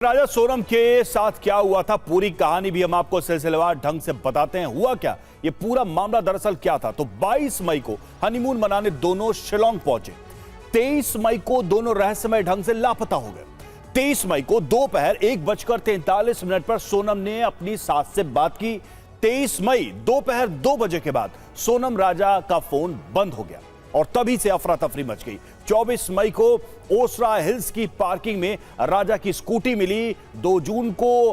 राजा सोनम के साथ क्या हुआ था, पूरी कहानी भी हम आपको सिलसिलेवार ढंग से बताते हैं। हुआ क्या, ये पूरा मामला दरअसल क्या था। तो 22 मई को हनीमून मनाने दोनों शिलोंग पहुंचे। 23 मई को दोनों रहस्यमय ढंग से लापता हो गए। 23 मई को दोपहर 1:43 पर सोनम ने अपनी सास से बात की। 23 मई दोपहर 2 बजे के बाद सोनम राजा का फोन बंद हो गया और तभी से अफरा तफरी मच गई। 24 मई को ओसरा हिल्स की पार्किंग में राजा की स्कूटी मिली। 2 जून को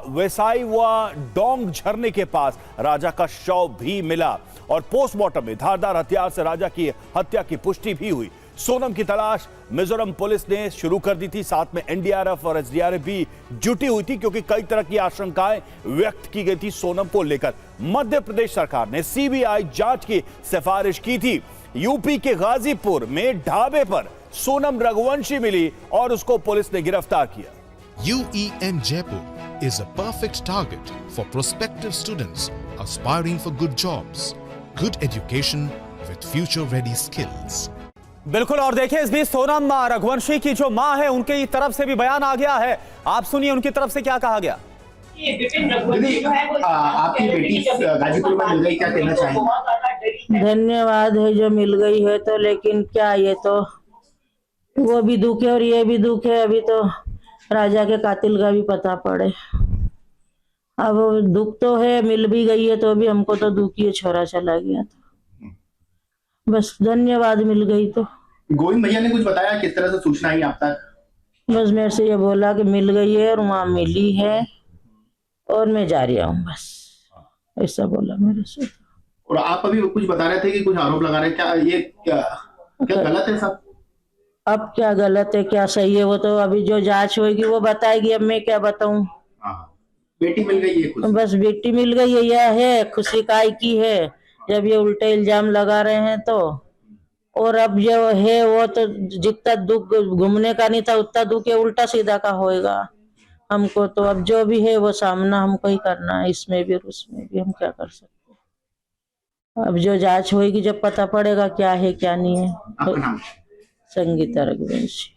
वेसाई व डोंग झरने के पास राजा का शव भी मिला और पोस्टमार्टम में धारदार हथियार से राजा की हत्या की पुष्टि भी हुई। सोनम की तलाश मिजोरम पुलिस ने शुरू कर दी थी, साथ में एनडीआरएफ और एसडीआरएफ भी जुटी हुई थी क्योंकि कई तरह की आशंकाएं व्यक्त की गई थी सोनम को लेकर। मध्य प्रदेश सरकार ने सीबीआई जांच की सिफारिश की थी। यूपी के गाजीपुर में ढाबे पर सोनम रघुवंशी मिली और उसको पुलिस ने गिरफ्तार किया। UEM Jaipur is a perfect target for prospective students aspiring for good jobs, good education with future-ready skills. बिल्कुल। और देखिए, इस बीच सोनम रघुवंशी की जो मां है उनकी तरफ से भी बयान आ गया है। आप सुनिए उनकी तरफ से क्या कहा गया। आपकी बेटी गाजीपुर में मिल गई, क्या कहना चाहेंगे? धन्यवाद है जो मिल गई है, तो लेकिन क्या, ये तो वो भी दुख है और ये भी दुख है। अभी तो राजा के कातिल का भी पता पड़े। अब दुख तो है, मिल भी गई है तो भी हमको तो दुख ही है, छोरा चला गया तो बस धन्यवाद, मिल गई तो। गोविंद भैया ने कुछ बताया किस तरह से सूचना आई आप तक? बस मेरे से ये बोला कि मिल गई है और वहाँ मिली है और मैं जा रही हूँ, बस ऐसा बोला मेरे से। और आप अभी कुछ बता रहे थे कि कुछ आरोप लगा रहे, क्या ये क्या गलत है सब? अब क्या गलत है क्या सही है वो तो अभी जो जांच होगी वो बताएगी, अब मैं क्या बताऊं। बेटी मिल गई है, बस बेटी मिल गई है, यह है खुशी काय की है जब ये उल्टे इल्जाम लगा रहे हैं तो। और अब जो है वो तो जितना दुख घूमने का नहीं था उतना दुख है उल्टा सीधा का होएगा हमको। तो अब जो भी है वो सामना हमको ही करना है, इसमें भी और उसमें भी। हम क्या कर सकते हैं, अब जो जांच होगी जब पता पड़ेगा क्या है क्या नहीं है। आपका संगीता रघुवंशी।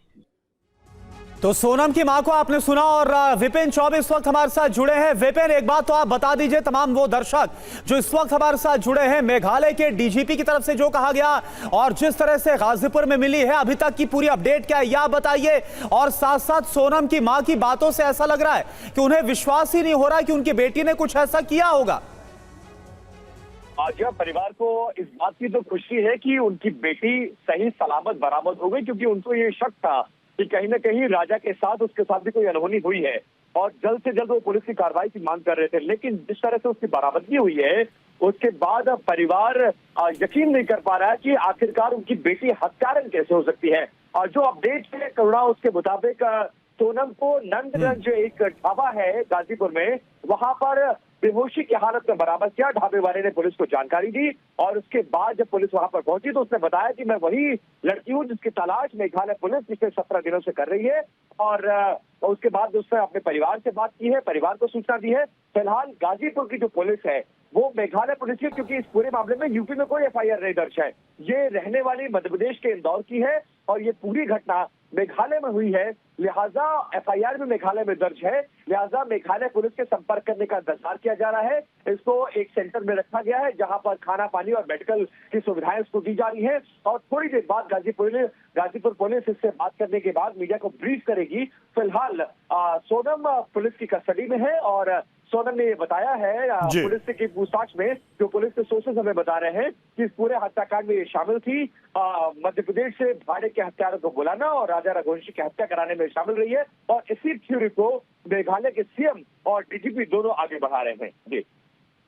तो सोनम की मां को आपने सुना और विपिन चौबे इस वक्त हमारे साथ जुड़े हैं। विपिन, एक बात तो आप बता दीजिए तमाम वो दर्शक जो इस वक्त हमारे साथ जुड़े हैं, मेघालय के डीजीपी की तरफ से जो कहा गया और जिस तरह से गाजीपुर में मिली है, अभी तक की पूरी अपडेट क्या है यह बताइए। और साथ साथ सोनम की मां की बातों से ऐसा लग रहा है कि उन्हें विश्वास ही नहीं हो रहा कि उनकी बेटी ने कुछ ऐसा किया होगा। आज परिवार को इस बात की तो खुशी है कि उनकी बेटी सही सलामत बरामद हो गई, क्योंकि उनको ये शक था कि कहीं ना कहीं राजा के साथ उसके साथ भी कोई अनहोनी हुई है और जल्द से जल्द वो पुलिस की कार्रवाई की मांग कर रहे थे। लेकिन जिस तरह से उसकी बरामदगी हुई है उसके बाद परिवार यकीन नहीं कर पा रहा है कि आखिरकार उनकी बेटी हत्यारन कैसे हो सकती है। और जो अपडेट है करुणा, उसके मुताबिक सोनम को नंदगंज एक ढाबा है गाजीपुर में, वहां पर बेहोशी की हालत में बरामद किया। ढाबे वाले ने पुलिस को जानकारी दी और उसके बाद जब पुलिस वहां पर पहुंची तो उसने बताया कि मैं वही लड़की हूं जिसकी तलाश मेघालय पुलिस पिछले 17 दिनों से कर रही है। और उसके बाद उसने अपने परिवार से बात की है, परिवार को सूचना दी है। फिलहाल गाजीपुर की जो पुलिस है वो मेघालय पुलिस की, क्योंकि इस पूरे मामले में यूपी में कोई एफआईआर नहीं दर्ज है, ये रहने वाली मध्य प्रदेश के इंदौर की है और ये पूरी घटना मेघालय में हुई है, लिहाजा एफआईआर भी मेघालय में दर्ज है। लिहाजा मेघालय पुलिस के संपर्क करने का इंतजार किया जा रहा है। इसको एक सेंटर में रखा गया है जहां पर खाना पानी और मेडिकल की सुविधाएं इसको दी जा रही है और थोड़ी देर बाद गाजीपुर पुलिस इससे बात करने के बाद मीडिया को ब्रीफ करेगी। फिलहाल सोनम पुलिस की कस्टडी में है और सोनम ने ये बताया है पुलिस की पूछताछ में, जो पुलिस के सोर्सेस हमें बता रहे हैं कि इस पूरे हत्याकांड में ये शामिल थी मध्य प्रदेश से भाड़े के हत्यारों को बुलाना और राजा रघुवंशी की हत्या कराने में शामिल रही है। और इसी थ्योरी को मेघालय के सीएम और डीजीपी दोनों आगे बढ़ा रहे हैं। जी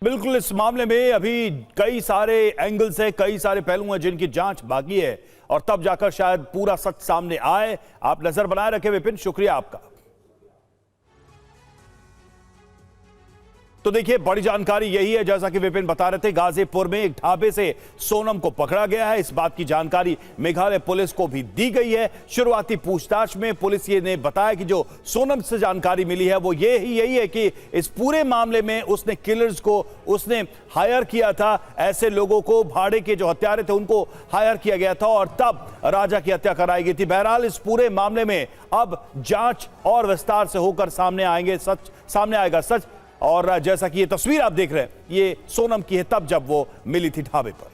बिल्कुल, इस मामले में अभी कई सारे एंगल्स है, कई सारे पहलू हैं जिनकी जांच बाकी है और तब जाकर शायद पूरा सच सामने आए। आप नजर बनाए रखें विपिन, शुक्रिया आपका। तो देखिए बड़ी जानकारी यही है, जैसा कि विपिन बता रहे थे, गाजीपुर में एक ढाबे से सोनम को पकड़ा गया है। इस बात की जानकारी मेघालय पुलिस को भी दी गई है। शुरुआती पूछताछ में पुलिस ये ने बताया कि जो सोनम से जानकारी मिली है वो यही है कि इस पूरे मामले में उसने किलर्स को उसने हायर किया था, ऐसे लोगों को भाड़े के जो हत्यारे थे उनको हायर किया गया था और तब राजा की हत्या कराई गई थी। बहरहाल इस पूरे मामले में अब जांच और विस्तार से होकर सामने आएगा सच। और जैसा कि ये तस्वीर आप देख रहे हैं, ये सोनम की है तब जब वो मिली थी ढाबे पर।